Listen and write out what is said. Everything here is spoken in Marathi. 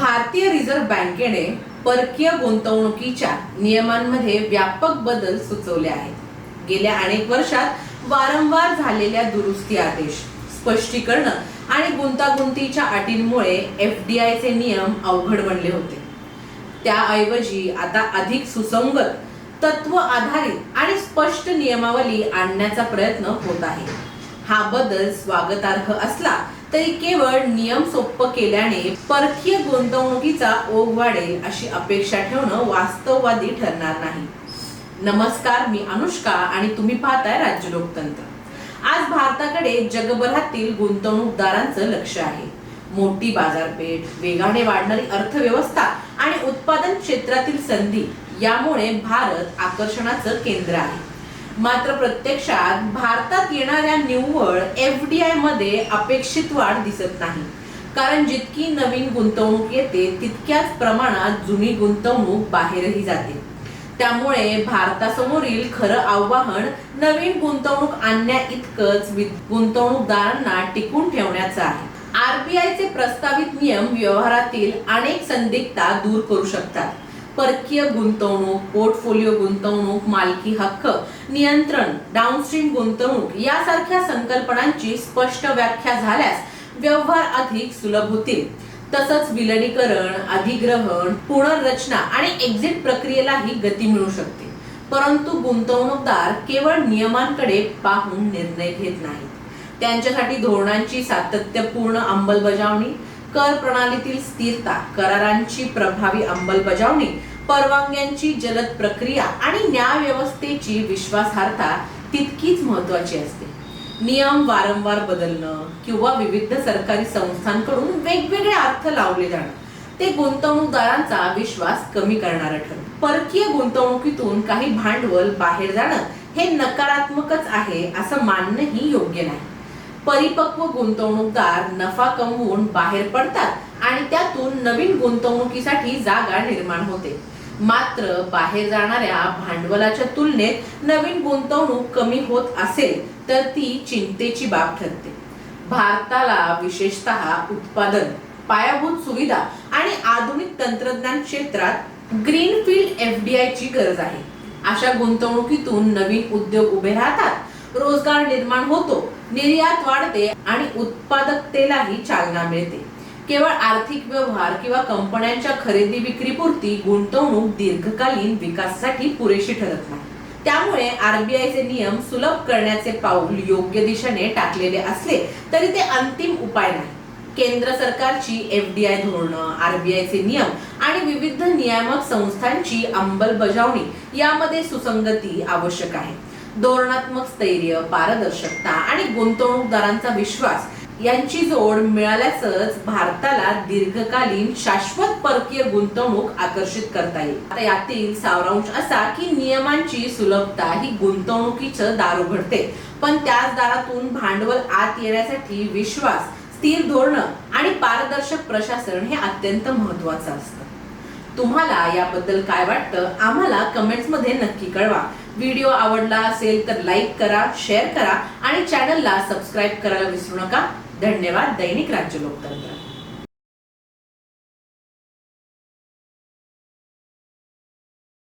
भारतीय रिझर्व्ह बँकेने परकीय गुंतवणुकीच्या नियमांमध्ये व्यापक बदल सुचवले आहेत. गेल्या अनेक वर्षात वारंवार झालेल्या दुरुस्ती आदेश, स्पष्टीकरण आणि गुंतागुंतीच्या अटींमुळे एफडीआयचे नियम अवघड बनले होते. त्याऐवजी आता अधिक सुसंगत, तत्व आधारित आणि स्पष्ट नियमावली आणण्याचा प्रयत्न होत आहे. हा बदल स्वागतार्ह असला तरी केवळ नियम सोपे केल्याने परकीय गुंतवणुकीचा ओघ वाढेल अशी अपेक्षा ठेवणं वास्तववादी ठरणार नाही. नमस्कार, मी अनुष्का आणि तुम्ही पाहताय राज्य लोकतंत्र. आज भारताकडे जगभरातील गुंतवणूकदारांचं लक्ष आहे. मोठी बाजारपेठ, वेगाने वाढणारी अर्थव्यवस्था आणि उत्पादन क्षेत्रातील संधी यामुळे भारत आकर्षणाचं केंद्र आहे. मात्र प्रत्यक्षात भारतात येणाऱ्या निव्वळ एफडीआय मध्ये अपेक्षित वाढ दिसत नाही. कारण जितकी नवीन गुंतवणूक येते तितक्याच प्रमाणात जुनी गुंतवणूक बाहेरही जाते. त्यामुळे भारतासमोरील खरं आव्हान नवीन गुंतवणूक आणण्या इतकंच गुंतवणूकदारांना टिकून ठेवण्याचं आहे. आरबीआयचे प्रस्तावित नियम व्यवहारातील अनेक संदिग्धता दूर करू शकतात. परकीय गुंतवणूक, पोर्टफोलिओ गुंतवणूक, मालकी हक्क, नियंत्रण, डाऊनस्ट्रीम गुंतवणूक यासारख्या संकल्पनांची स्पष्ट व्याख्या झाल्यास व्यवहार अधिक सुलभ होतील. तसंच विलीनीकरण, अधिग्रहण, पुनर्रचना आणि एक्झिट प्रक्रियेलाही गती मिळू शकते. परंतु गुंतवणूकदार केवळ नियमांकडे पाहून निर्णय घेत नाहीत. त्यांच्यासाठी धोरणांची सातत्यपूर्ण अंमलबजावणी, कर प्रणालीतील स्थिरता, करारांची प्रभावी अंमलबजावणी, परवानग्यांची जलद प्रक्रिया आणि न्यायव्यवस्थेची विश्वासार्हता तितकीच महत्त्वाची असते. नियम वारंवार बदलणं किंवा विविध सरकारी संस्थांकडून वेगवेगळे अर्थ लावले जाणं ते गुंतवणूकदारांचा विश्वास कमी करणारं ठरतं. परकीय गुंतवणुकीतून काही भांडवल बाहेर जाणं हे नकारात्मकच आहे असं मानणंही योग्य नाही. परिपक्व गुंतवणूकदार नफा कमवून बाहेर पडतात आणि त्यातून नवीन गुंतवणुकीसाठी जागा निर्माण होते. मात्र बाहेर जाणाऱ्या भांडवलाच्या तुलनेत नवीन गुंतवणूक कमी होत असेल तर ती चिंतेची बाब ठरते. भारताला विशेषतः उत्पादन, पायाभूत सुविधा आणि आधुनिक तंत्रज्ञान क्षेत्रात ग्रीनफील्ड एफडीआयची गरज आहे. अशा गुंतवणुकीतून नवीन उद्योग उभे राहतात, रोजगार निर्माण होतो, निर्यात वाढते आणि उत्पादकतेलाही चालना मिळते. केवळ आर्थिक व्यवहार किंवा कंपन्यांच्या खरेदी विक्रीपुरती गुंतवणूक दीर्घकालीन विकासासाठी पुरेशी ठरत नाही. त्यामुळे आरबीआयचे नियम सुलभ करण्याचे पाऊल योग्य दिशेने टाकलेले असले तरी ते अंतिम उपाय नाही. केंद्र सरकारची एफडीआय धोरणं, आरबीआयचे नियम आणि विविध नियामक संस्थांची अंमलबजावणी यामध्ये सुसंगती आवश्यक आहे. धोरणात्मक स्थैर्य, पारदर्शकता आणि गुंतवणूकदारांचा विश्वास यांची जोड मिळाल्यासच भारताला दीर्घकालीन शाश्वत परकीय गुंतवणूक आकर्षित करता येईल. आता यातील सारांश असा की नियमांची सुलभता ही गुंतवणुकीचं दार उघडते, पण त्याच दारातून भांडवल आत येण्यासाठी विश्वास, स्थिर धोरणं आणि पारदर्शक प्रशासन हे अत्यंत महत्त्वाचं असतं. तुम्हाला याबद्दल काय वाटतं आम्हाला कमेंट्स मध्ये नक्की कळवा. व्हिडिओ आवडला असेल तर लाईक करा, शेअर करा आणि चॅनलला सबस्क्राईब करायला विसरू नका. धन्यवाद. दैनिक राज्य लोकतंत्र.